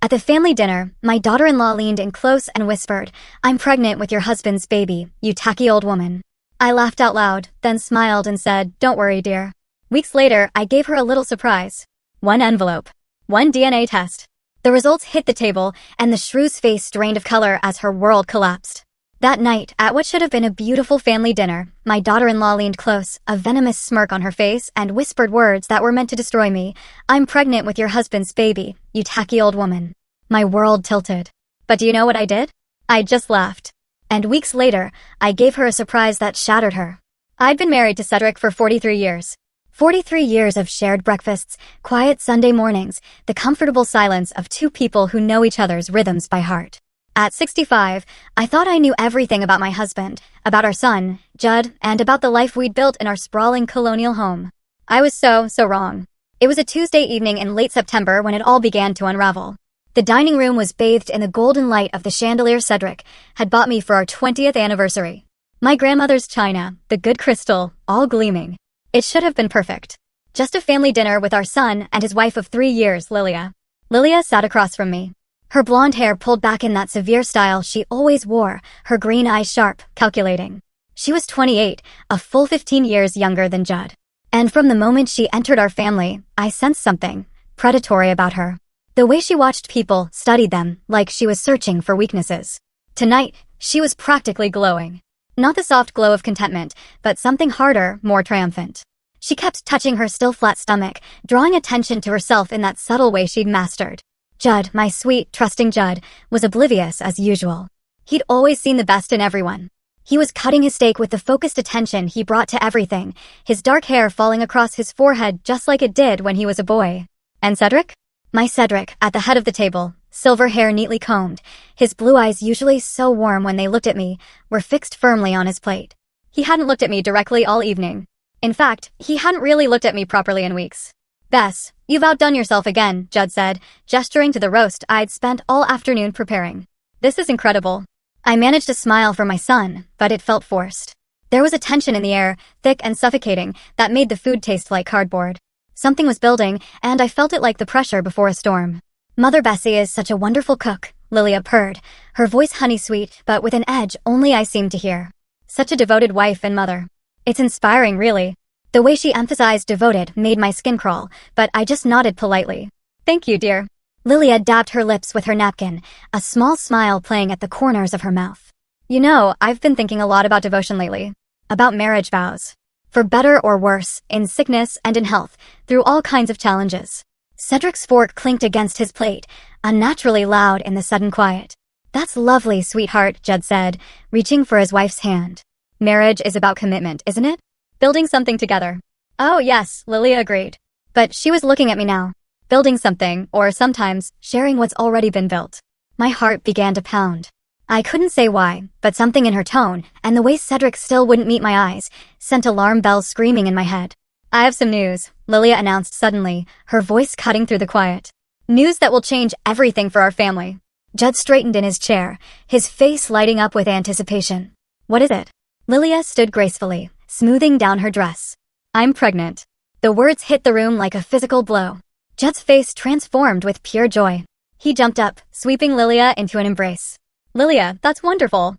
At the family dinner, my daughter-in-law leaned in close and whispered, "I'm pregnant with your husband's baby, you tacky old woman." I laughed out loud, then smiled and said, "Don't worry, dear." Weeks later, I gave her a little surprise. One envelope. One DNA test. The results hit the table, and the shrew's face drained of color as her world collapsed. That night, at what should have been a beautiful family dinner, my daughter-in-law leaned close, a venomous smirk on her face, and whispered words that were meant to destroy me. "I'm pregnant with your husband's baby, you tacky old woman." My world tilted. But do you know what I did? I just laughed. And weeks later, I gave her a surprise that shattered her. I'd been married to Cedric for 43 years. 43 years of shared breakfasts, quiet Sunday mornings, the comfortable silence of two people who know each other's rhythms by heart. At 65, I thought I knew everything about my husband, about our son, Judd, and about the life we'd built in our sprawling colonial home. I was so wrong. It was a Tuesday evening in late September when it all began to unravel. The dining room was bathed in the golden light of the chandelier Cedric had bought me for our 20th anniversary. My grandmother's china, the good crystal, all gleaming. It should have been perfect. Just a family dinner with our son and his wife of 3 years, Lilia. Lilia sat across from me. Her blonde hair pulled back in that severe style she always wore, her green eyes sharp, calculating. She was 28, a full 15 years younger than Judd. And from the moment she entered our family, I sensed something predatory about her. The way she watched people, studied them, like she was searching for weaknesses. Tonight, she was practically glowing. Not the soft glow of contentment, but something harder, more triumphant. She kept touching her still flat stomach, drawing attention to herself in that subtle way she'd mastered. Judd, my sweet, trusting Judd, was oblivious as usual. He'd always seen the best in everyone. He was cutting his steak with the focused attention he brought to everything, his dark hair falling across his forehead just like it did when he was a boy. And Cedric? My Cedric, at the head of the table, silver hair neatly combed, his blue eyes usually so warm when they looked at me, were fixed firmly on his plate. He hadn't looked at me directly all evening. In fact, he hadn't really looked at me properly in weeks. "Bess, you've outdone yourself again," Judd said, gesturing to the roast I'd spent all afternoon preparing. "This is incredible." I managed a smile for my son, but it felt forced. There was a tension in the air, thick and suffocating, that made the food taste like cardboard. Something was building, and I felt it like the pressure before a storm. "Mother Bessie is such a wonderful cook," Lilia purred, her voice honey-sweet, but with an edge only I seemed to hear. Such a devoted wife and mother. It's inspiring, really. The way she emphasized devoted made my skin crawl, but I just nodded politely. "Thank you, dear." Lilia dabbed her lips with her napkin, a small smile playing at the corners of her mouth. "You know, I've been thinking a lot about devotion lately. About marriage vows. For better or worse, in sickness and in health, through all kinds of challenges." Cedric's fork clinked against his plate, unnaturally loud in the sudden quiet. "That's lovely, sweetheart," Judd said, reaching for his wife's hand. "Marriage is about commitment, isn't it? Building something together." "Oh yes," Lilia agreed. But she was looking at me now. Building something, or sometimes, sharing what's already been built. My heart began to pound. I couldn't say why, but something in her tone, and the way Cedric still wouldn't meet my eyes, sent alarm bells screaming in my head. "I have some news," Lilia announced suddenly, her voice cutting through the quiet. "News that will change everything for our family." Judd straightened in his chair, his face lighting up with anticipation. "What is it?" Lilia stood gracefully, smoothing down her dress. "I'm pregnant." The words hit the room like a physical blow. Judd's face transformed with pure joy. He jumped up, sweeping Lilia into an embrace. "Lilia, that's wonderful."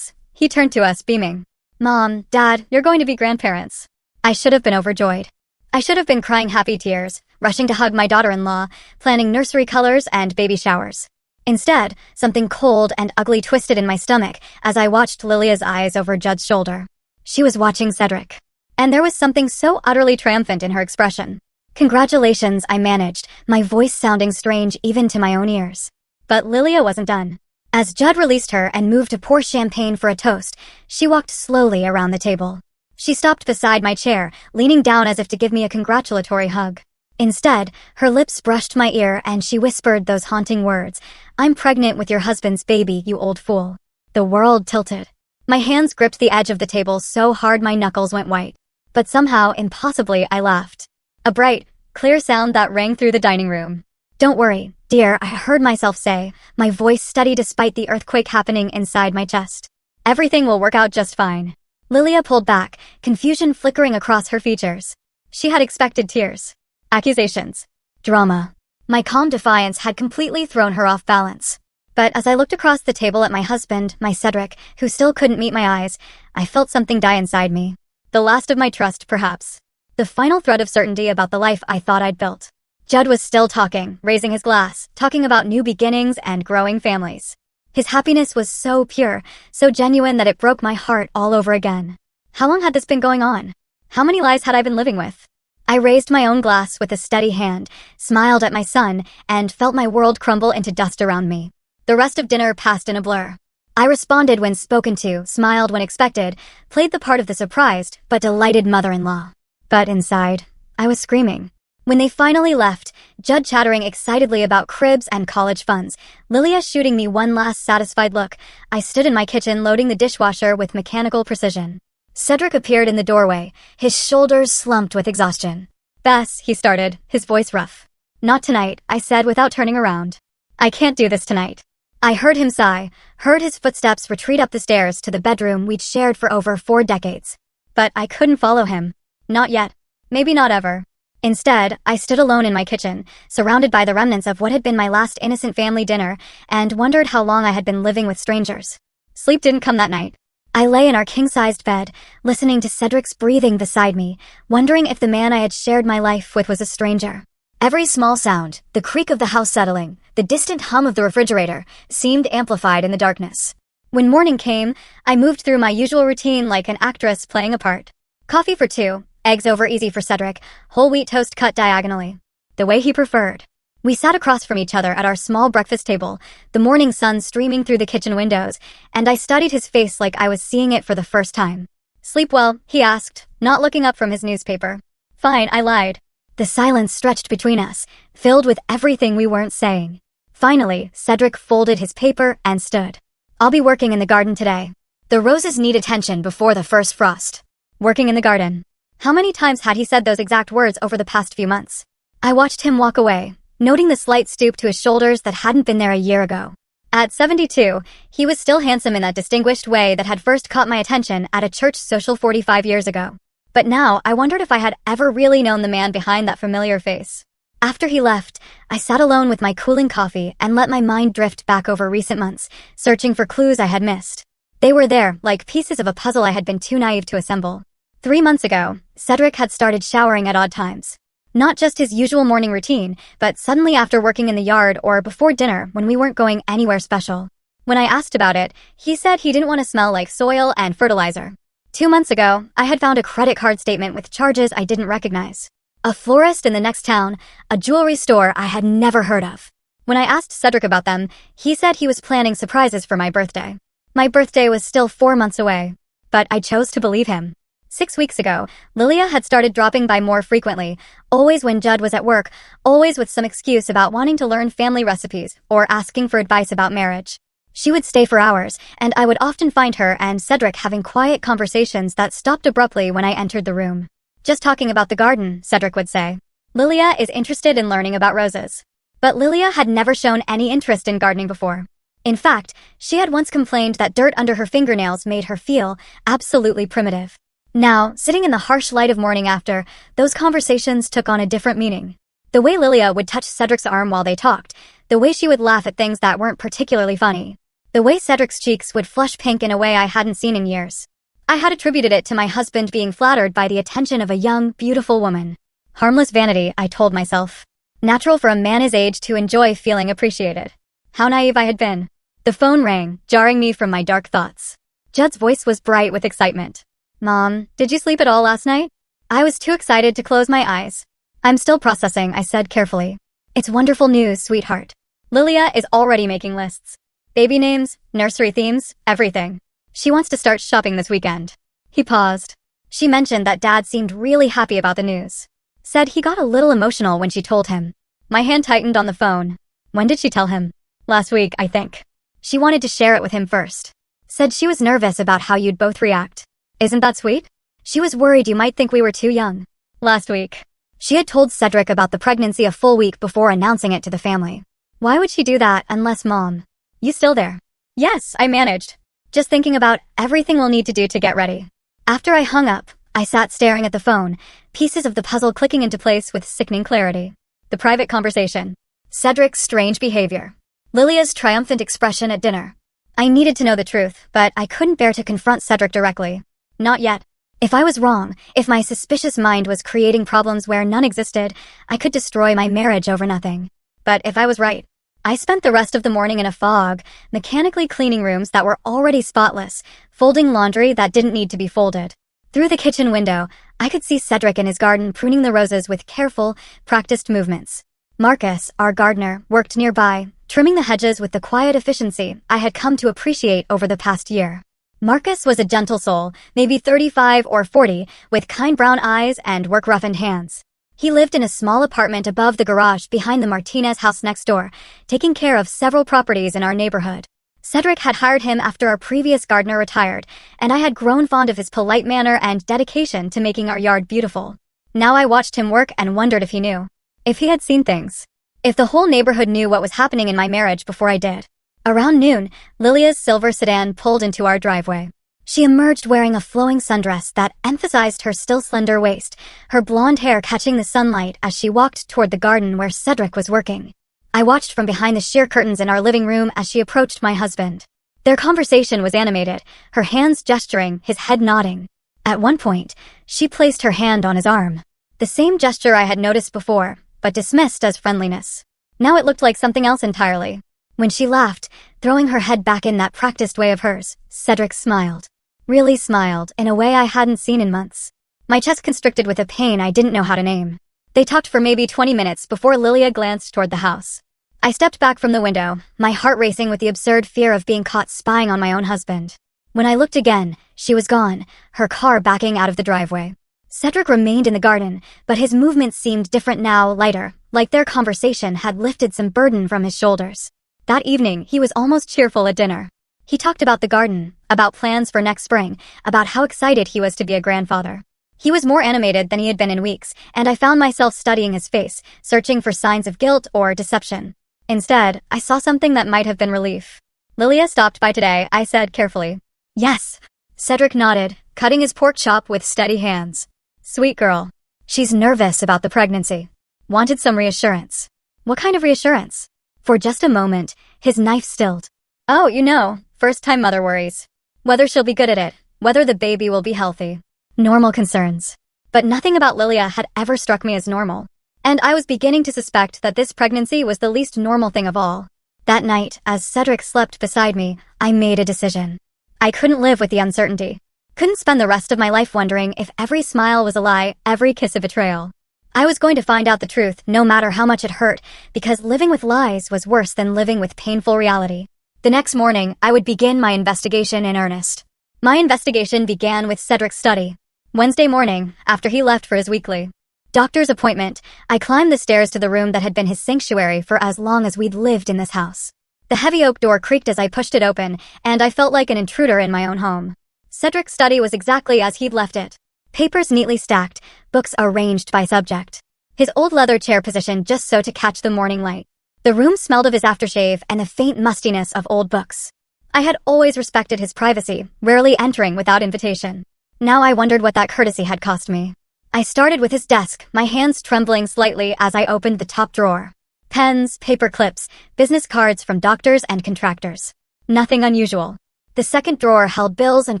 He turned to us, beaming. "Mom, Dad, you're going to be grandparents." I should have been overjoyed. I should have been crying happy tears, rushing to hug my daughter-in-law, planning nursery colors and baby showers. Instead, something cold and ugly twisted in my stomach as I watched Lilia's eyes over Judd's shoulder. She was watching Cedric. And there was something so utterly triumphant in her expression. "Congratulations," I managed, my voice sounding strange even to my own ears. But Lilia wasn't done. As Judd released her and moved to pour champagne for a toast, she walked slowly around the table. She stopped beside my chair, leaning down as if to give me a congratulatory hug. Instead, her lips brushed my ear and she whispered those haunting words, "I'm pregnant with your husband's baby, you old fool." The world tilted. My hands gripped the edge of the table so hard my knuckles went white. But somehow, impossibly, I laughed. A bright, clear sound that rang through the dining room. "Don't worry, dear," I heard myself say, my voice steady despite the earthquake happening inside my chest. "Everything will work out just fine." Lilia pulled back, confusion flickering across her features. She had expected tears. Accusations. Drama. My calm defiance had completely thrown her off balance. But as I looked across the table at my husband, my Cedric, who still couldn't meet my eyes, I felt something die inside me. The last of my trust, perhaps. The final thread of certainty about the life I thought I'd built. Judd was still talking, raising his glass, talking about new beginnings and growing families. His happiness was so pure, so genuine that it broke my heart all over again. How long had this been going on? How many lies had I been living with? I raised my own glass with a steady hand, smiled at my son, and felt my world crumble into dust around me. The rest of dinner passed in a blur. I responded when spoken to, smiled when expected, played the part of the surprised but delighted mother-in-law. But inside, I was screaming. When they finally left, Judd chattering excitedly about cribs and college funds, Lilia shooting me one last satisfied look, I stood in my kitchen loading the dishwasher with mechanical precision. Cedric appeared in the doorway, his shoulders slumped with exhaustion. "Bess," he started, his voice rough. "Not tonight," I said without turning around. "I can't do this tonight." I heard him sigh, heard his footsteps retreat up the stairs to the bedroom we'd shared for over 4 decades. But I couldn't follow him. Not yet. Maybe not ever. Instead, I stood alone in my kitchen, surrounded by the remnants of what had been my last innocent family dinner, and wondered how long I had been living with strangers. Sleep didn't come that night. I lay in our king-sized bed, listening to Cedric's breathing beside me, wondering if the man I had shared my life with was a stranger. Every small sound, the creak of the house settling, the distant hum of the refrigerator, seemed amplified in the darkness. When morning came, I moved through my usual routine like an actress playing a part. Coffee for 2, eggs over easy for Cedric, whole wheat toast cut diagonally. The way he preferred. We sat across from each other at our small breakfast table, the morning sun streaming through the kitchen windows, and I studied his face like I was seeing it for the first time. "Sleep well?" he asked, not looking up from his newspaper. "Fine," I lied. The silence stretched between us, filled with everything we weren't saying. Finally, Cedric folded his paper and stood. "I'll be working in the garden today. The roses need attention before the first frost." Working in the garden. How many times had he said those exact words over the past few months? I watched him walk away, noting the slight stoop to his shoulders that hadn't been there a year ago. At 72, he was still handsome in that distinguished way that had first caught my attention at a church social 45 years ago. But now, I wondered if I had ever really known the man behind that familiar face. After he left, I sat alone with my cooling coffee and let my mind drift back over recent months, searching for clues I had missed. They were there, like pieces of a puzzle I had been too naive to assemble. 3 months ago, Cedric had started showering at odd times. Not just his usual morning routine, but suddenly after working in the yard or before dinner when we weren't going anywhere special. When I asked about it, he said he didn't want to smell like soil and fertilizer. 2 months ago, I had found a credit card statement with charges I didn't recognize. A florist in the next town, a jewelry store I had never heard of. When I asked Cedric about them, he said he was planning surprises for my birthday. My birthday was still 4 months away, but I chose to believe him. 6 weeks ago, Lilia had started dropping by more frequently, always when Judd was at work, always with some excuse about wanting to learn family recipes or asking for advice about marriage. She would stay for hours, and I would often find her and Cedric having quiet conversations that stopped abruptly when I entered the room. "Just talking about the garden," Cedric would say. "Lilia is interested in learning about roses." But Lilia had never shown any interest in gardening before. In fact, she had once complained that dirt under her fingernails made her feel absolutely primitive. Now, sitting in the harsh light of morning after, those conversations took on a different meaning. The way Lilia would touch Cedric's arm while they talked, the way she would laugh at things that weren't particularly funny. The way Cedric's cheeks would flush pink in a way I hadn't seen in years. I had attributed it to my husband being flattered by the attention of a young, beautiful woman. Harmless vanity, I told myself. Natural for a man his age to enjoy feeling appreciated. How naive I had been. The phone rang, jarring me from my dark thoughts. Judd's voice was bright with excitement. "Mom, did you sleep at all last night?" I was too excited to close my eyes. "I'm still processing," I said carefully. "It's wonderful news, sweetheart. Lilia is already making lists. Baby names, nursery themes, everything. She wants to start shopping this weekend." He paused. She mentioned that Dad seemed really happy about the news. Said he got a little emotional when she told him. My hand tightened on the phone. When did she tell him? Last week, I think. She wanted to share it with him first. Said she was nervous about how you'd both react. Isn't that sweet? She was worried you might think we were too young. Last week. She had told Cedric about the pregnancy a full week before announcing it to the family. Why would she do that unless Mom? You still there? Yes, I managed. Just thinking about everything we'll need to do to get ready. After I hung up, I sat staring at the phone, pieces of the puzzle clicking into place with sickening clarity. The private conversation. Cedric's strange behavior. Lilia's triumphant expression at dinner. I needed to know the truth, but I couldn't bear to confront Cedric directly. Not yet. If I was wrong, if my suspicious mind was creating problems where none existed, I could destroy my marriage over nothing. But if I was right, I spent the rest of the morning in a fog, mechanically cleaning rooms that were already spotless, folding laundry that didn't need to be folded. Through the kitchen window, I could see Cedric in his garden pruning the roses with careful, practiced movements. Marcus, our gardener, worked nearby, trimming the hedges with the quiet efficiency I had come to appreciate over the past year. Marcus was a gentle soul, maybe 35 or 40, with kind brown eyes and work-roughened hands. He lived in a small apartment above the garage behind the Martinez house next door, taking care of several properties in our neighborhood. Cedric had hired him after our previous gardener retired, and I had grown fond of his polite manner and dedication to making our yard beautiful. Now I watched him work and wondered if he knew. If he had seen things. If the whole neighborhood knew what was happening in my marriage before I did. Around noon, Lilia's silver sedan pulled into our driveway. She emerged wearing a flowing sundress that emphasized her still slender waist, her blonde hair catching the sunlight as she walked toward the garden where Cedric was working. I watched from behind the sheer curtains in our living room as she approached my husband. Their conversation was animated, her hands gesturing, his head nodding. At one point, she placed her hand on his arm. The same gesture I had noticed before, but dismissed as friendliness. Now it looked like something else entirely. When she laughed, throwing her head back in that practiced way of hers, Cedric smiled. Really smiled, in a way I hadn't seen in months. My chest constricted with a pain I didn't know how to name. They talked for maybe 20 minutes before Lilia glanced toward the house. I stepped back from the window, my heart racing with the absurd fear of being caught spying on my own husband. When I looked again, she was gone, her car backing out of the driveway. Cedric remained in the garden, but his movements seemed different now, lighter, like their conversation had lifted some burden from his shoulders. That evening, he was almost cheerful at dinner. He talked about the garden, about plans for next spring, about how excited he was to be a grandfather. He was more animated than he had been in weeks, and I found myself studying his face, searching for signs of guilt or deception. Instead, I saw something that might have been relief. Lilia stopped by today, I said carefully. Yes. Cedric nodded, cutting his pork chop with steady hands. Sweet girl. She's nervous about the pregnancy. Wanted some reassurance. What kind of reassurance? For just a moment, his knife stilled. Oh, first-time mother worries. Whether she'll be good at it, whether the baby will be healthy. Normal concerns. But nothing about Lilia had ever struck me as normal. And I was beginning to suspect that this pregnancy was the least normal thing of all. That night, as Cedric slept beside me, I made a decision. I couldn't live with the uncertainty. Couldn't spend the rest of my life wondering if every smile was a lie, every kiss a betrayal. I was going to find out the truth, no matter how much it hurt, because living with lies was worse than living with painful reality. The next morning, I would begin my investigation in earnest. My investigation began with Cedric's study. Wednesday morning, after he left for his weekly doctor's appointment, I climbed the stairs to the room that had been his sanctuary for as long as we'd lived in this house. The heavy oak door creaked as I pushed it open, and I felt like an intruder in my own home. Cedric's study was exactly as he'd left it. Papers neatly stacked, books arranged by subject. His old leather chair positioned just so to catch the morning light. The room smelled of his aftershave and the faint mustiness of old books. I had always respected his privacy, rarely entering without invitation. Now I wondered what that courtesy had cost me. I started with his desk, my hands trembling slightly as I opened the top drawer. Pens, paper clips, business cards from doctors and contractors. Nothing unusual. The second drawer held bills and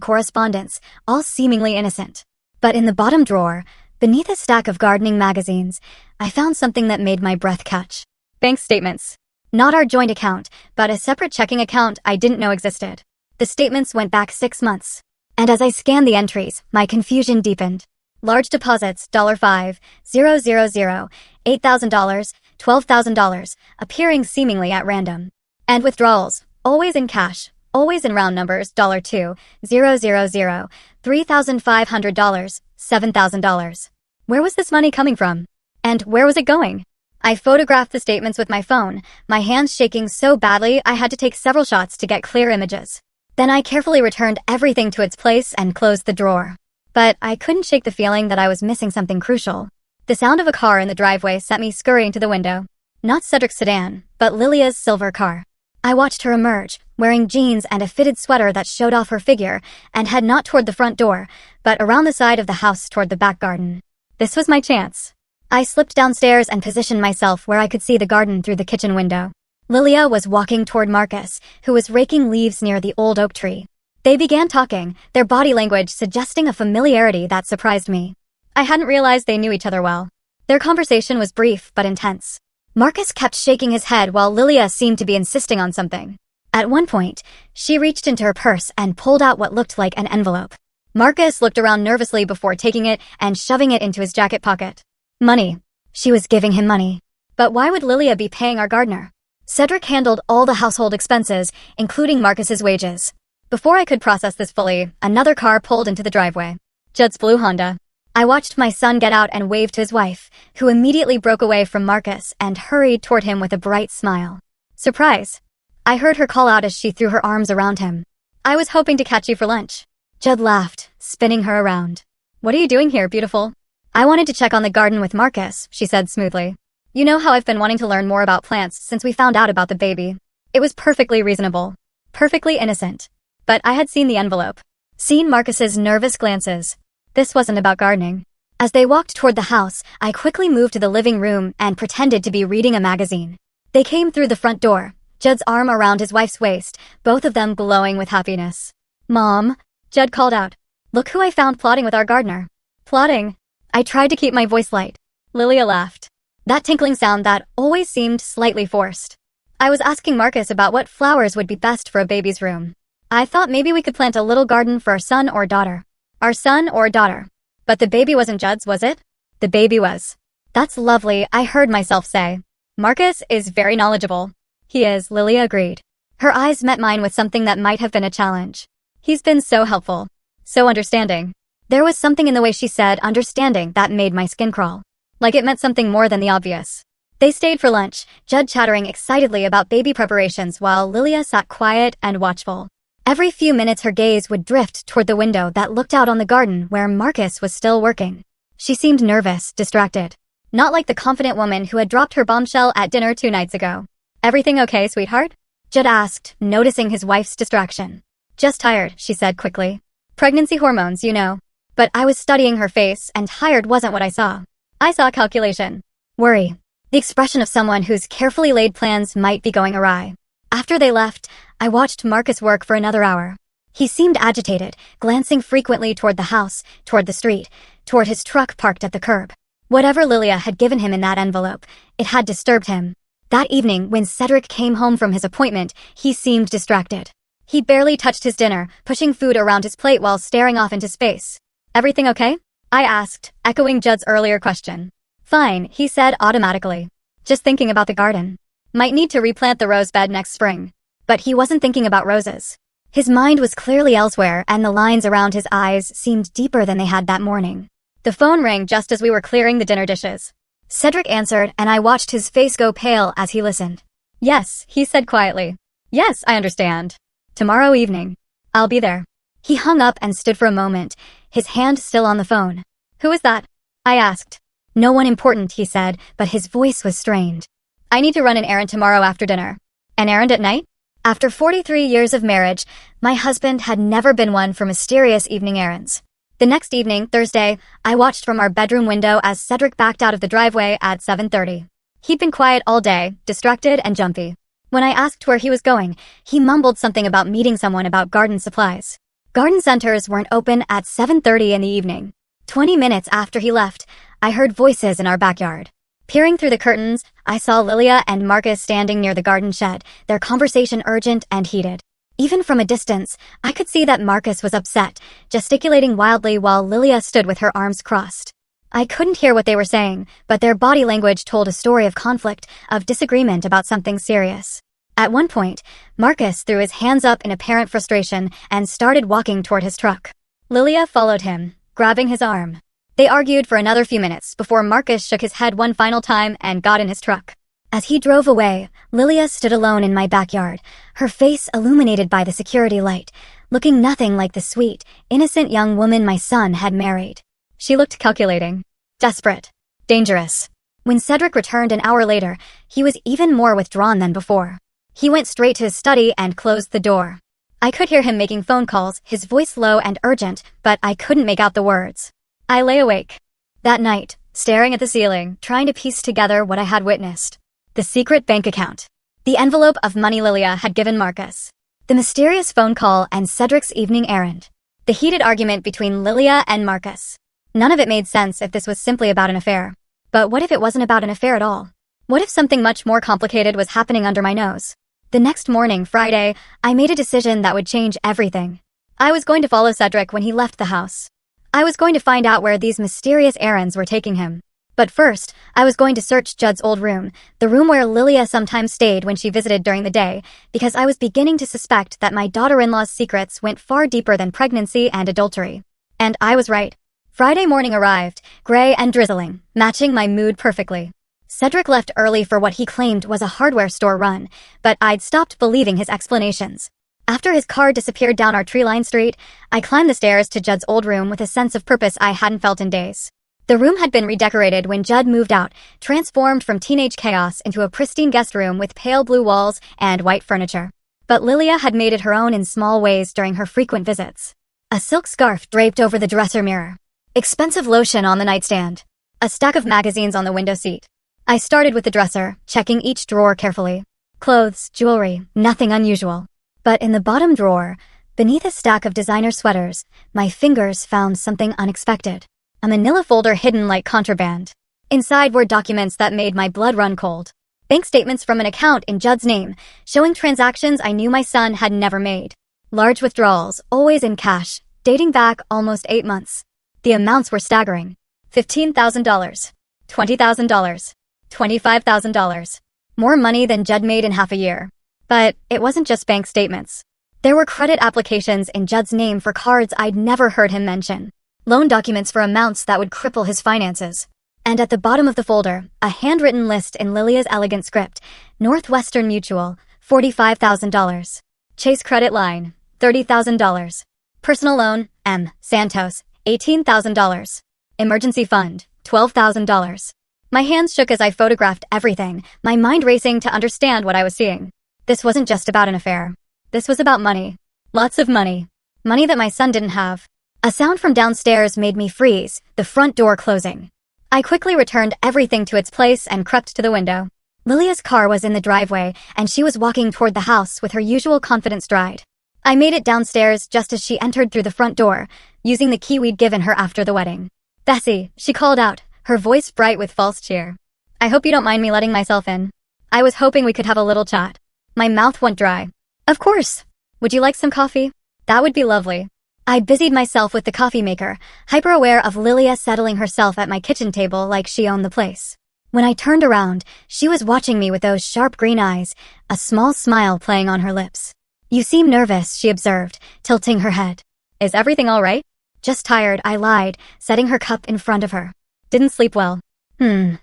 correspondence, all seemingly innocent. But in the bottom drawer, beneath a stack of gardening magazines, I found something that made my breath catch. Bank statements. Not our joint account, but a separate checking account I didn't know existed. The statements went back 6 months. And as I scanned the entries, my confusion deepened. Large deposits, $5, 000, $8,000, $12,000, appearing seemingly at random. And withdrawals, always in cash, always in round numbers, $2, 000, $3,500, $7,000. Where was this money coming from? And where was it going? I photographed the statements with my phone, my hands shaking so badly I had to take several shots to get clear images. Then I carefully returned everything to its place and closed the drawer. But I couldn't shake the feeling that I was missing something crucial. The sound of a car in the driveway sent me scurrying to the window. Not Cedric's sedan, but Lilia's silver car. I watched her emerge, wearing jeans and a fitted sweater that showed off her figure, and head not toward the front door, but around the side of the house toward the back garden. This was my chance. I slipped downstairs and positioned myself where I could see the garden through the kitchen window. Lilia was walking toward Marcus, who was raking leaves near the old oak tree. They began talking, their body language suggesting a familiarity that surprised me. I hadn't realized they knew each other well. Their conversation was brief but intense. Marcus kept shaking his head while Lilia seemed to be insisting on something. At one point, she reached into her purse and pulled out what looked like an envelope. Marcus looked around nervously before taking it and shoving it into his jacket pocket. Money. She was giving him money. But why would Lilia be paying our gardener? Cedric handled all the household expenses, including Marcus's wages. Before I could process this fully, another car pulled into the driveway. Judd's blue Honda. I watched my son get out and wave to his wife, who immediately broke away from Marcus and hurried toward him with a bright smile. Surprise! I heard her call out as she threw her arms around him. I was hoping to catch you for lunch. Judd laughed, spinning her around. What are you doing here, beautiful? I wanted to check on the garden with Marcus, she said smoothly. You know how I've been wanting to learn more about plants since we found out about the baby. It was perfectly reasonable. Perfectly innocent. But I had seen the envelope. Seen Marcus's nervous glances. This wasn't about gardening. As they walked toward the house, I quickly moved to the living room and pretended to be reading a magazine. They came through the front door, Judd's arm around his wife's waist, both of them glowing with happiness. Mom, Judd called out. Look who I found plotting with our gardener. Plotting? I tried to keep my voice light. Lilia laughed. That tinkling sound that always seemed slightly forced. I was asking Marcus about what flowers would be best for a baby's room. I thought maybe we could plant a little garden for our son or daughter. Our son or daughter. But the baby wasn't Judd's, was it? The baby was. That's lovely, I heard myself say. Marcus is very knowledgeable. He is, Lilia agreed. Her eyes met mine with something that might have been a challenge. He's been so helpful. So understanding. There was something in the way she said understanding that made my skin crawl. Like it meant something more than the obvious. They stayed for lunch, Judd chattering excitedly about baby preparations while Lilia sat quiet and watchful. Every few minutes her gaze would drift toward the window that looked out on the garden where Marcus was still working. She seemed nervous, distracted. Not like the confident woman who had dropped her bombshell at dinner 2 nights ago. Everything okay, sweetheart? Judd asked, noticing his wife's distraction. Just tired, she said quickly. Pregnancy hormones, you know. But I was studying her face, and tired wasn't what I saw. I saw calculation. Worry. The expression of someone whose carefully laid plans might be going awry. After they left, I watched Marcus work for another hour. He seemed agitated, glancing frequently toward the house, toward the street, toward his truck parked at the curb. Whatever Lilia had given him in that envelope, it had disturbed him. That evening, when Cedric came home from his appointment, he seemed distracted. He barely touched his dinner, pushing food around his plate while staring off into space. Everything okay? I asked, echoing Judd's earlier question. Fine, he said automatically. Just thinking about the garden. Might need to replant the rose bed next spring. But he wasn't thinking about roses. His mind was clearly elsewhere and the lines around his eyes seemed deeper than they had that morning. The phone rang just as we were clearing the dinner dishes. Cedric answered and I watched his face go pale as he listened. Yes, he said quietly. Yes, I understand. Tomorrow evening. I'll be there. He hung up and stood for a moment, his hand still on the phone. Who is that? I asked. No one important, he said, but his voice was strained. I need to run an errand tomorrow after dinner. An errand at night? After 43 years of marriage, my husband had never been one for mysterious evening errands. The next evening, Thursday, I watched from our bedroom window as Cedric backed out of the driveway at 7:30. He'd been quiet all day, distracted and jumpy. When I asked where he was going, he mumbled something about meeting someone about garden supplies. Garden centers weren't open at 7:30 in the evening. 20 minutes after he left, I heard voices in our backyard. Peering through the curtains, I saw Lilia and Marcus standing near the garden shed, their conversation urgent and heated. Even from a distance, I could see that Marcus was upset, gesticulating wildly while Lilia stood with her arms crossed. I couldn't hear what they were saying, but their body language told a story of conflict, of disagreement about something serious. At one point, Marcus threw his hands up in apparent frustration and started walking toward his truck. Lilia followed him, grabbing his arm. They argued for another few minutes before Marcus shook his head one final time and got in his truck. As he drove away, Lilia stood alone in my backyard, her face illuminated by the security light, looking nothing like the sweet, innocent young woman my son had married. She looked calculating, desperate, dangerous. When Cedric returned an hour later, he was even more withdrawn than before. He went straight to his study and closed the door. I could hear him making phone calls, his voice low and urgent, but I couldn't make out the words. I lay awake. That night, staring at the ceiling, trying to piece together what I had witnessed. The secret bank account. The envelope of money Lilia had given Marcus. The mysterious phone call and Cedric's evening errand. The heated argument between Lilia and Marcus. None of it made sense if this was simply about an affair. But what if it wasn't about an affair at all? What if something much more complicated was happening under my nose? The next morning, Friday, I made a decision that would change everything. I was going to follow Cedric when he left the house. I was going to find out where these mysterious errands were taking him. But first, I was going to search Judd's old room, the room where Lilia sometimes stayed when she visited during the day, because I was beginning to suspect that my daughter-in-law's secrets went far deeper than pregnancy and adultery. And I was right. Friday morning arrived, gray and drizzling, matching my mood perfectly. Cedric left early for what he claimed was a hardware store run, but I'd stopped believing his explanations. After his car disappeared down our tree-lined street, I climbed the stairs to Judd's old room with a sense of purpose I hadn't felt in days. The room had been redecorated when Judd moved out, transformed from teenage chaos into a pristine guest room with pale blue walls and white furniture. But Lilia had made it her own in small ways during her frequent visits. A silk scarf draped over the dresser mirror. Expensive lotion on the nightstand. A stack of magazines on the window seat. I started with the dresser, checking each drawer carefully. Clothes, jewelry, nothing unusual. But in the bottom drawer, beneath a stack of designer sweaters, my fingers found something unexpected. A manila folder hidden like contraband. Inside were documents that made my blood run cold. Bank statements from an account in Judd's name, showing transactions I knew my son had never made. Large withdrawals, always in cash, dating back almost 8 months. The amounts were staggering. $15,000, $20,000, $25,000. More money than Judd made in half a year. But it wasn't just bank statements. There were credit applications in Judd's name for cards I'd never heard him mention. Loan documents for amounts that would cripple his finances. And at the bottom of the folder, a handwritten list in Lilia's elegant script. Northwestern Mutual, $45,000. Chase Credit Line, $30,000. Personal Loan, M. Santos, $18,000. Emergency Fund, $12,000. My hands shook as I photographed everything, my mind racing to understand what I was seeing. This wasn't just about an affair. This was about money. Lots of money. Money that my son didn't have. A sound from downstairs made me freeze, the front door closing. I quickly returned everything to its place and crept to the window. Lilia's car was in the driveway, and she was walking toward the house with her usual confident stride. I made it downstairs just as she entered through the front door, using the key we'd given her after the wedding. "Bessie," she called out, her voice bright with false cheer. "I hope you don't mind me letting myself in. I was hoping we could have a little chat." My mouth went dry. "Of course. Would you like some coffee?" "That would be lovely." I busied myself with the coffee maker, hyper-aware of Lilia settling herself at my kitchen table like she owned the place. When I turned around, she was watching me with those sharp green eyes, a small smile playing on her lips. "You seem nervous," she observed, tilting her head. "Is everything all right?" "Just tired," I lied, setting her cup in front of her. "Didn't sleep well."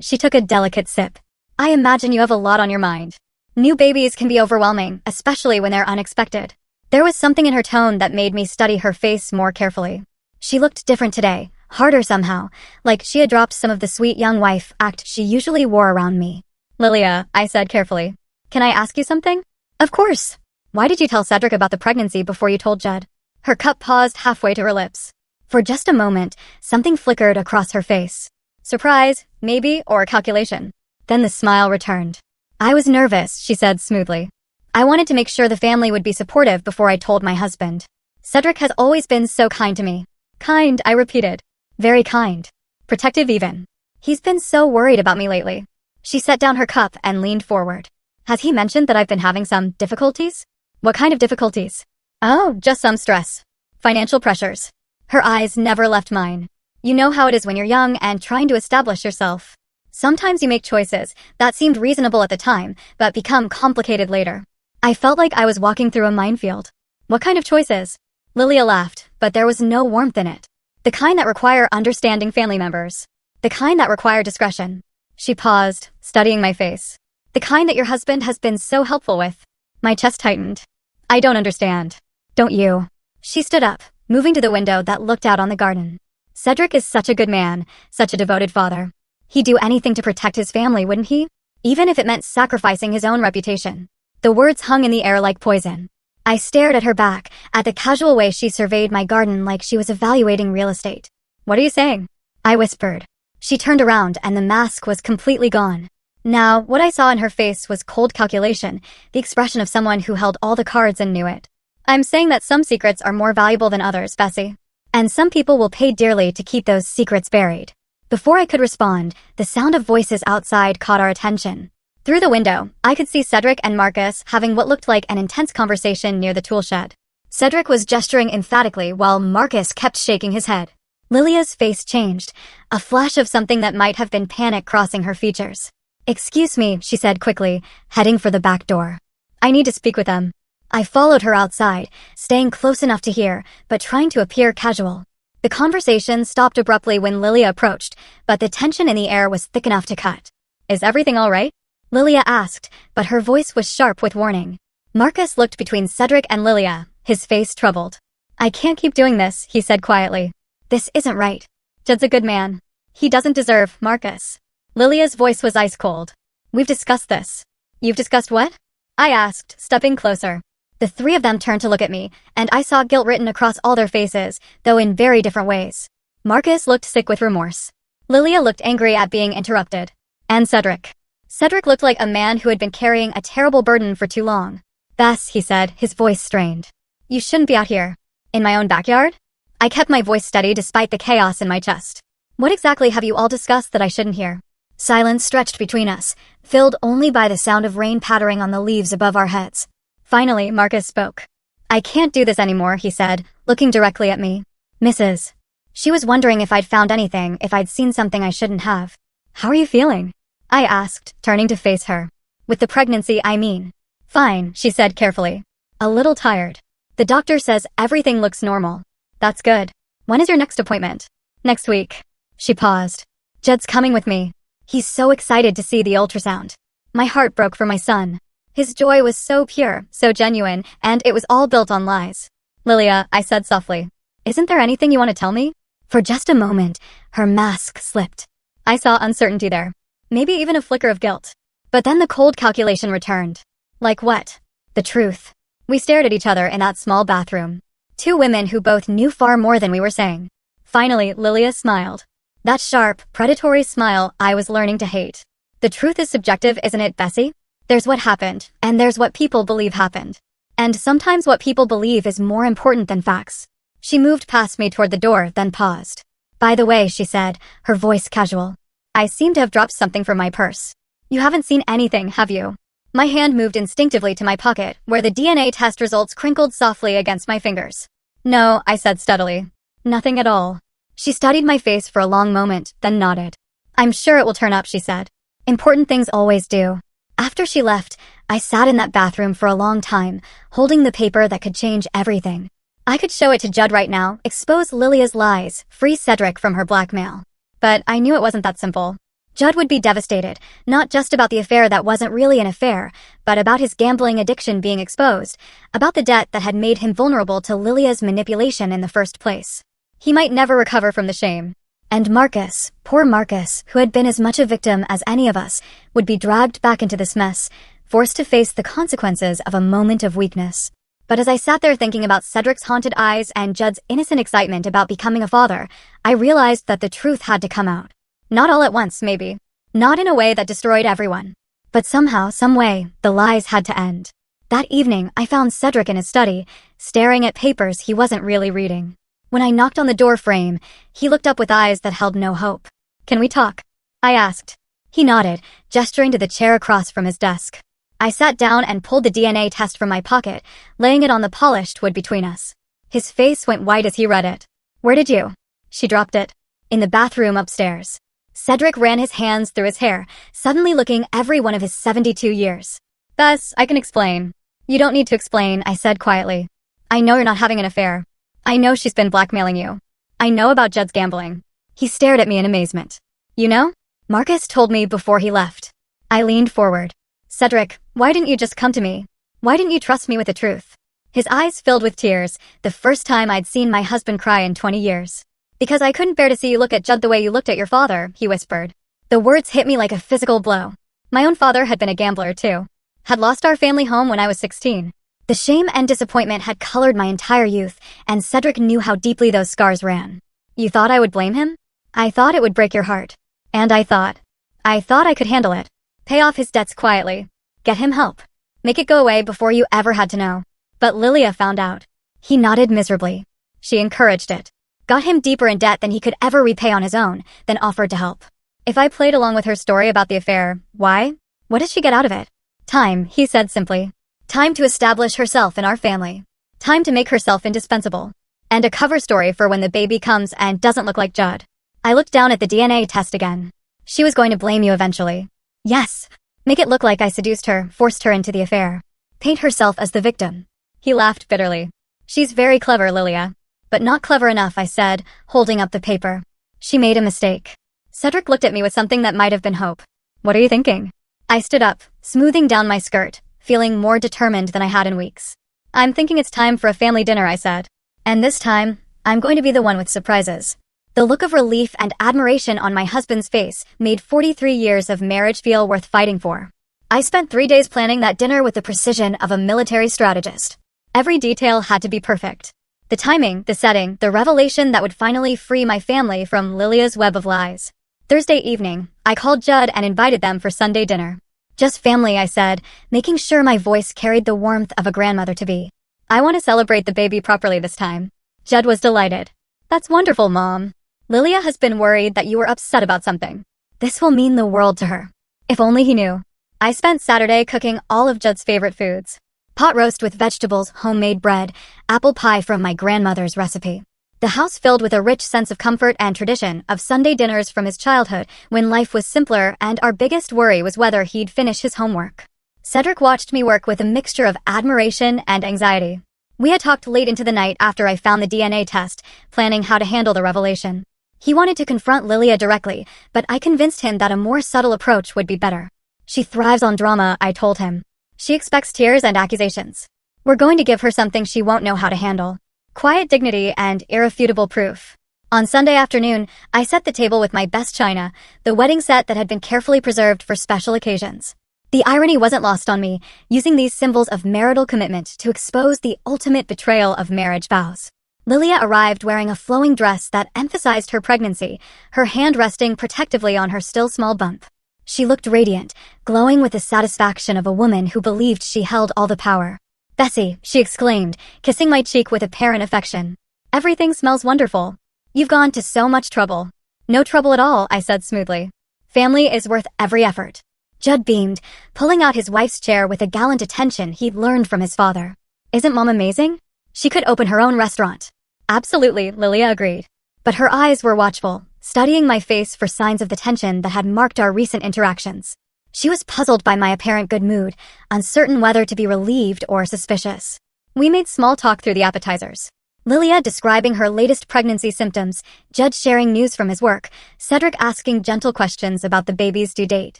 She took a delicate sip. "I imagine you have a lot on your mind. New babies can be overwhelming, especially when they're unexpected." There was something in her tone that made me study her face more carefully. She looked different today, harder somehow, like she had dropped some of the sweet young wife act she usually wore around me. "Lilia," I said carefully, "can I ask you something?" "Of course." "Why did you tell Cedric about the pregnancy before you told Judd?" Her cup paused halfway to her lips. For just a moment, something flickered across her face. Surprise, maybe, or calculation. Then the smile returned. "I was nervous," she said smoothly. "I wanted to make sure the family would be supportive before I told my husband. Cedric has always been so kind to me." "Kind," I repeated. "Very kind. Protective even. He's been so worried about me lately." She set down her cup and leaned forward. "Has he mentioned that I've been having some difficulties?" "What kind of difficulties?" "Oh, just some stress. Financial pressures." Her eyes never left mine. "You know how it is when you're young and trying to establish yourself. Sometimes you make choices that seemed reasonable at the time, but become complicated later." I felt like I was walking through a minefield. "What kind of choices?" Lilia laughed, but there was no warmth in it. "The kind that require understanding family members. The kind that require discretion." She paused, studying my face. "The kind that your husband has been so helpful with." My chest tightened. "I don't understand." "Don't you?" She stood up, moving to the window that looked out on the garden. "Cedric is such a good man, such a devoted father. He'd do anything to protect his family, wouldn't he? Even if it meant sacrificing his own reputation." The words hung in the air like poison. I stared at her back, at the casual way she surveyed my garden like she was evaluating real estate. "What are you saying?" I whispered. She turned around and the mask was completely gone. Now, what I saw in her face was cold calculation, the expression of someone who held all the cards and knew it. I'm saying that some secrets are more valuable than others, Bessie. And some people will pay dearly to keep those secrets buried. Before I could respond, the sound of voices outside caught our attention. Through the window, I could see Cedric and Marcus having what looked like an intense conversation near the tool shed. Cedric was gesturing emphatically while Marcus kept shaking his head. Lilia's face changed, a flash of something that might have been panic crossing her features. "Excuse me," she said quickly, heading for the back door. "I need to speak with them." I followed her outside, staying close enough to hear, but trying to appear casual. The conversation stopped abruptly when Lilia approached, but the tension in the air was thick enough to cut. "Is everything all right?" Lilia asked, but her voice was sharp with warning. Marcus looked between Cedric and Lilia, his face troubled. "I can't keep doing this," he said quietly. "This isn't right. Judd's a good man. He doesn't deserve Marcus." Lilia's voice was ice cold. "We've discussed this." "You've discussed what?" I asked, stepping closer. The three of them turned to look at me, and I saw guilt written across all their faces, though in very different ways. Marcus looked sick with remorse. Lilia looked angry at being interrupted. And Cedric. Cedric looked like a man who had been carrying a terrible burden for too long. "Bess," he said, his voice strained. "You shouldn't be out here." "In my own backyard?" I kept my voice steady despite the chaos in my chest. "What exactly have you all discussed that I shouldn't hear?" Silence stretched between us, filled only by the sound of rain pattering on the leaves above our heads. Finally, Marcus spoke. "I can't do this anymore," he said, looking directly at me. "Mrs." She was wondering if I'd found anything, if I'd seen something I shouldn't have. "How are you feeling?" I asked, turning to face her. "With the pregnancy, I mean." "Fine," she said carefully. "A little tired. The doctor says everything looks normal." "That's good. When is your next appointment?" "Next week." She paused. "Judd's coming with me. He's so excited to see the ultrasound." My heart broke for my son. His joy was so pure, so genuine, and it was all built on lies. "Lilia," I said softly, "isn't there anything you want to tell me?" For just a moment, her mask slipped. I saw uncertainty there. Maybe even a flicker of guilt. But then the cold calculation returned. Like what? The truth. We stared at each other in that small bathroom. Two women who both knew far more than we were saying. Finally, Lilia smiled. That sharp, predatory smile I was learning to hate. The truth is subjective, isn't it, Bessie? There's what happened, and there's what people believe happened. And sometimes what people believe is more important than facts. She moved past me toward the door, then paused. "By the way," she said, her voice casual, "I seem to have dropped something from my purse. You haven't seen anything, have you?" My hand moved instinctively to my pocket, where the DNA test results crinkled softly against my fingers. "No," I said steadily. "Nothing at all." She studied my face for a long moment, then nodded. "I'm sure it will turn up," she said. "Important things always do." After she left, I sat in that bathroom for a long time, holding the paper that could change everything. I could show it to Judd right now, expose Lilia's lies, free Cedric from her blackmail. But I knew it wasn't that simple. Judd would be devastated, not just about the affair that wasn't really an affair, but about his gambling addiction being exposed, about the debt that had made him vulnerable to Lilia's manipulation in the first place. He might never recover from the shame. And Marcus, poor Marcus, who had been as much a victim as any of us, would be dragged back into this mess, forced to face the consequences of a moment of weakness. But as I sat there thinking about Cedric's haunted eyes and Judd's innocent excitement about becoming a father, I realized that the truth had to come out. Not all at once, maybe. Not in a way that destroyed everyone. But somehow, some way, the lies had to end. That evening, I found Cedric in his study, staring at papers he wasn't really reading. When I knocked on the door frame, he looked up with eyes that held no hope. "Can we talk?" I asked. He nodded, gesturing to the chair across from his desk. I sat down and pulled the DNA test from my pocket, laying it on the polished wood between us. His face went white as he read it. "Where did you?" She dropped it. "In the bathroom upstairs." Cedric ran his hands through his hair, suddenly looking every one of his 72 years. "Bess, I can explain." "You don't need to explain," I said quietly. "I know you're not having an affair. I know she's been blackmailing you. I know about Judd's gambling." He stared at me in amazement. "You know? Marcus told me before he left." I leaned forward. "Cedric, why didn't you just come to me? Why didn't you trust me with the truth?" His eyes filled with tears, the first time I'd seen my husband cry in 20 years. "Because I couldn't bear to see you look at Judd the way you looked at your father," he whispered. The words hit me like a physical blow. My own father had been a gambler too. Had lost our family home when I was 16. The shame and disappointment had colored my entire youth, and Cedric knew how deeply those scars ran. "You thought I would blame him?" "I thought it would break your heart." And I thought I could handle it. Pay off his debts quietly. Get him help. Make it go away before you ever had to know. But Lilia found out. He nodded miserably. She encouraged it. Got him deeper in debt than he could ever repay on his own, then offered to help. If I played along with her story about the affair, why? What does she get out of it? Time, he said simply. Time to establish herself in our family. Time to make herself indispensable. And a cover story for when the baby comes and doesn't look like Judd. I looked down at the DNA test again. She was going to blame you eventually. Yes. Make it look like I seduced her, forced her into the affair. Paint herself as the victim. He laughed bitterly. She's very clever, Lilia. But not clever enough, I said, holding up the paper. She made a mistake. Cedric looked at me with something that might have been hope. What are you thinking? I stood up, smoothing down my skirt, feeling more determined than I had in weeks. I'm thinking it's time for a family dinner, I said. And this time, I'm going to be the one with surprises. The look of relief and admiration on my husband's face made 43 years of marriage feel worth fighting for. I spent 3 days planning that dinner with the precision of a military strategist. Every detail had to be perfect. The timing, the setting, the revelation that would finally free my family from Lilia's web of lies. Thursday evening, I called Judd and invited them for Sunday dinner. Just family, I said, making sure my voice carried the warmth of a grandmother-to-be. I want to celebrate the baby properly this time. Judd was delighted. That's wonderful, Mom. Lilia has been worried that you were upset about something. This will mean the world to her. If only he knew. I spent Saturday cooking all of Judd's favorite foods. Pot roast with vegetables, homemade bread, apple pie from my grandmother's recipe. The house filled with a rich sense of comfort and tradition of Sunday dinners from his childhood when life was simpler and our biggest worry was whether he'd finish his homework. Cedric watched me work with a mixture of admiration and anxiety. We had talked late into the night after I found the DNA test, planning how to handle the revelation. He wanted to confront Lilia directly, but I convinced him that a more subtle approach would be better. She thrives on drama, I told him. She expects tears and accusations. We're going to give her something she won't know how to handle. Quiet dignity and irrefutable proof. On Sunday afternoon, I set the table with my best china, the wedding set that had been carefully preserved for special occasions. The irony wasn't lost on me, using these symbols of marital commitment to expose the ultimate betrayal of marriage vows. Lilia arrived wearing a flowing dress that emphasized her pregnancy, her hand resting protectively on her still small bump. She looked radiant, glowing with the satisfaction of a woman who believed she held all the power. Bessie, she exclaimed, kissing my cheek with apparent affection. Everything smells wonderful. You've gone to so much trouble. No trouble at all, I said smoothly. Family is worth every effort. Judd beamed, pulling out his wife's chair with a gallant attention he'd learned from his father. Isn't Mom amazing? She could open her own restaurant. Absolutely, Lilia agreed. But her eyes were watchful, studying my face for signs of the tension that had marked our recent interactions. She was puzzled by my apparent good mood, uncertain whether to be relieved or suspicious. We made small talk through the appetizers. Lilia describing her latest pregnancy symptoms, Judd sharing news from his work, Cedric asking gentle questions about the baby's due date.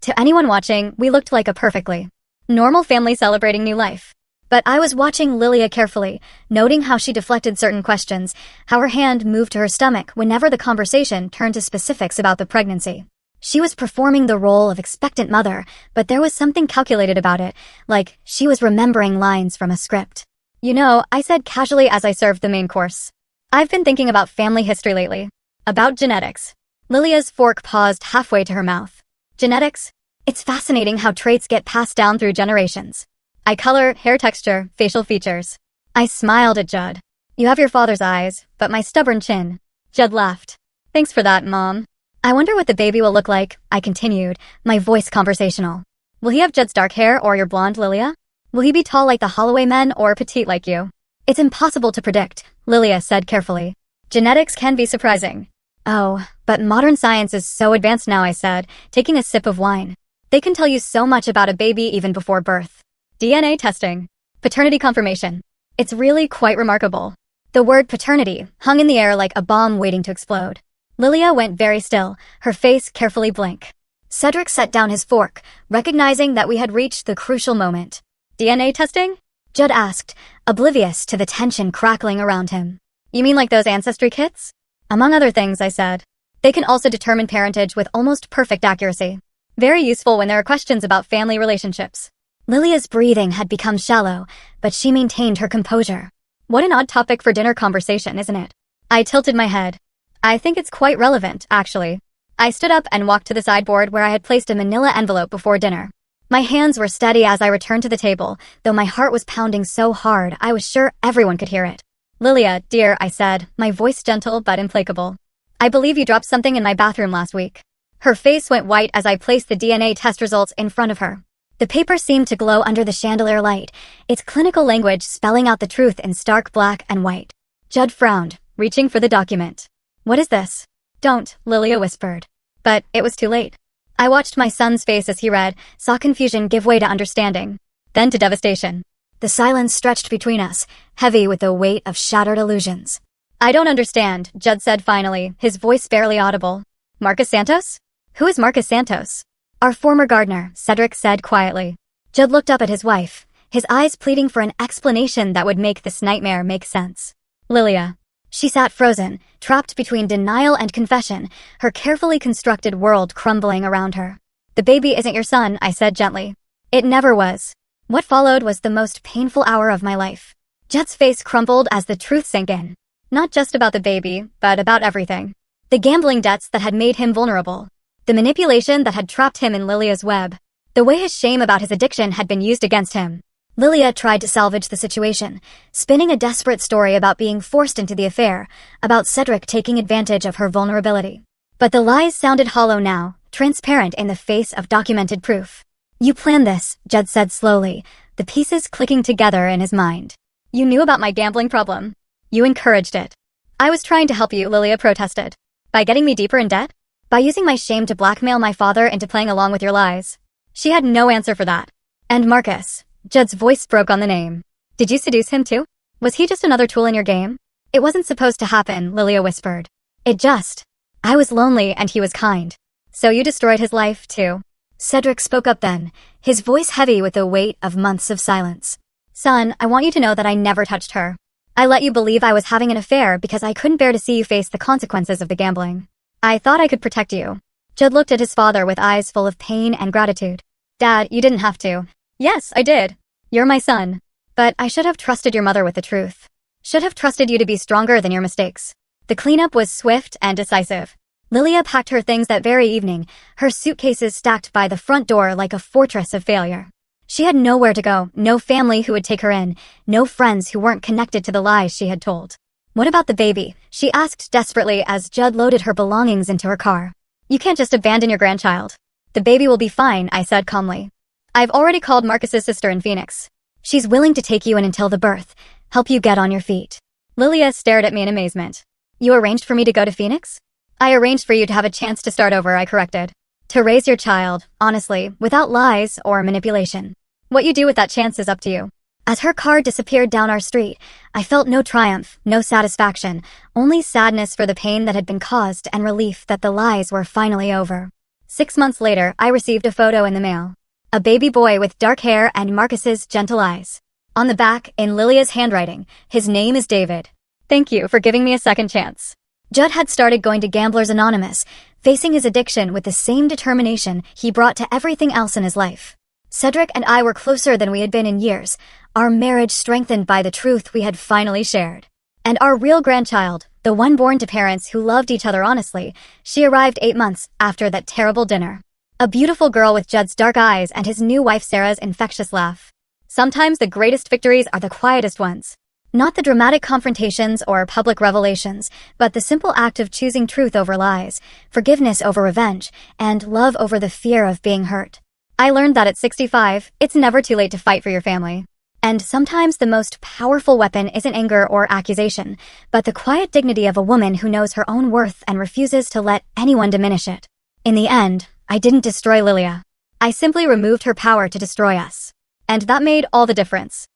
To anyone watching, we looked like a perfectly normal family celebrating new life. But I was watching Lilia carefully, noting how she deflected certain questions, how her hand moved to her stomach whenever the conversation turned to specifics about the pregnancy. She was performing the role of expectant mother, but there was something calculated about it, like she was remembering lines from a script. You know, I said casually as I served the main course. I've been thinking about family history lately. About genetics. Lilia's fork paused halfway to her mouth. Genetics? It's fascinating how traits get passed down through generations. Eye color, hair texture, facial features. I smiled at Judd. You have your father's eyes, but my stubborn chin. Judd laughed. Thanks for that, Mom. I wonder what the baby will look like, I continued, my voice conversational. Will he have Judd's dark hair or your blonde, Lilia? Will he be tall like the Holloway men or petite like you? It's impossible to predict, Lilia said carefully. Genetics can be surprising. Oh, but modern science is so advanced now, I said, taking a sip of wine. They can tell you so much about a baby even before birth. DNA testing. Paternity confirmation. It's really quite remarkable. The word paternity hung in the air like a bomb waiting to explode. Lilia went very still, her face carefully blank. Cedric set down his fork, recognizing that we had reached the crucial moment. DNA testing? Judd asked, oblivious to the tension crackling around him. You mean like those ancestry kits? Among other things, I said. They can also determine parentage with almost perfect accuracy. Very useful when there are questions about family relationships. Lilia's breathing had become shallow, but she maintained her composure. What an odd topic for dinner conversation, isn't it? I tilted my head. I think it's quite relevant, actually. I stood up and walked to the sideboard where I had placed a manila envelope before dinner. My hands were steady as I returned to the table, though my heart was pounding so hard I was sure everyone could hear it. "Lilia, dear," I said, my voice gentle but implacable. "I believe you dropped something in my bathroom last week." Her face went white as I placed the DNA test results in front of her. The paper seemed to glow under the chandelier light, its clinical language spelling out the truth in stark black and white. Judd frowned, reaching for the document. "What is this?" "Don't," Lilia whispered. But it was too late. I watched my son's face as he read, saw confusion give way to understanding, then to devastation. The silence stretched between us, heavy with the weight of shattered illusions. "I don't understand," Judd said finally, his voice barely audible. "Marcus Santos? Who is Marcus Santos?" "Our former gardener," Cedric said quietly. Judd looked up at his wife, his eyes pleading for an explanation that would make this nightmare make sense. "Lilia." She sat frozen, trapped between denial and confession, her carefully constructed world crumbling around her. "The baby isn't your son," I said gently. "It never was." What followed was the most painful hour of my life. Judd's face crumpled as the truth sank in. Not just about the baby, but about everything. The gambling debts that had made him vulnerable. The manipulation that had trapped him in Lilia's web. The way his shame about his addiction had been used against him. Lilia tried to salvage the situation, spinning a desperate story about being forced into the affair, about Cedric taking advantage of her vulnerability. But the lies sounded hollow now, transparent in the face of documented proof. "You planned this," Judd said slowly, the pieces clicking together in his mind. "You knew about my gambling problem. You encouraged it." "I was trying to help you," Lilia protested. "By getting me deeper in debt? By using my shame to blackmail my father into playing along with your lies?" She had no answer for that. "And Marcus." Judd's voice broke on the name. "Did you seduce him too? Was he just another tool in your game?" "It wasn't supposed to happen," Lilia whispered. "It just. I was lonely and he was kind. So you destroyed his life too." Cedric spoke up then, his voice heavy with the weight of months of silence. "Son, I want you to know that I never touched her. I let you believe I was having an affair because I couldn't bear to see you face the consequences of the gambling. I thought I could protect you." Judd looked at his father with eyes full of pain and gratitude. "Dad, you didn't have to." "Yes, I did. You're my son. But I should have trusted your mother with the truth. Should have trusted you to be stronger than your mistakes." The cleanup was swift and decisive. Lilia packed her things that very evening, her suitcases stacked by the front door like a fortress of failure. She had nowhere to go, no family who would take her in, no friends who weren't connected to the lies she had told. "What about the baby?" she asked desperately as Judd loaded her belongings into her car. "You can't just abandon your grandchild." "The baby will be fine," I said calmly. "I've already called Marcus's sister in Phoenix. She's willing to take you in until the birth, help you get on your feet." Lilia stared at me in amazement. "You arranged for me to go to Phoenix?" "I arranged for you to have a chance to start over," I corrected. "To raise your child, honestly, without lies or manipulation. What you do with that chance is up to you." As her car disappeared down our street, I felt no triumph, no satisfaction, only sadness for the pain that had been caused and relief that the lies were finally over. 6 months later, I received a photo in the mail. A baby boy with dark hair and Marcus's gentle eyes. On the back, in Lilia's handwriting, his name is David. "Thank you for giving me a second chance." Judd had started going to Gamblers Anonymous, facing his addiction with the same determination he brought to everything else in his life. Cedric and I were closer than we had been in years, our marriage strengthened by the truth we had finally shared. And our real grandchild, the one born to parents who loved each other honestly, she arrived 8 months after that terrible dinner. A beautiful girl with Judd's dark eyes and his new wife Sarah's infectious laugh. Sometimes the greatest victories are the quietest ones. Not the dramatic confrontations or public revelations, but the simple act of choosing truth over lies, forgiveness over revenge, and love over the fear of being hurt. I learned that at 65, it's never too late to fight for your family. And sometimes the most powerful weapon isn't anger or accusation, but the quiet dignity of a woman who knows her own worth and refuses to let anyone diminish it. In the end, I didn't destroy Lilia. I simply removed her power to destroy us. And that made all the difference.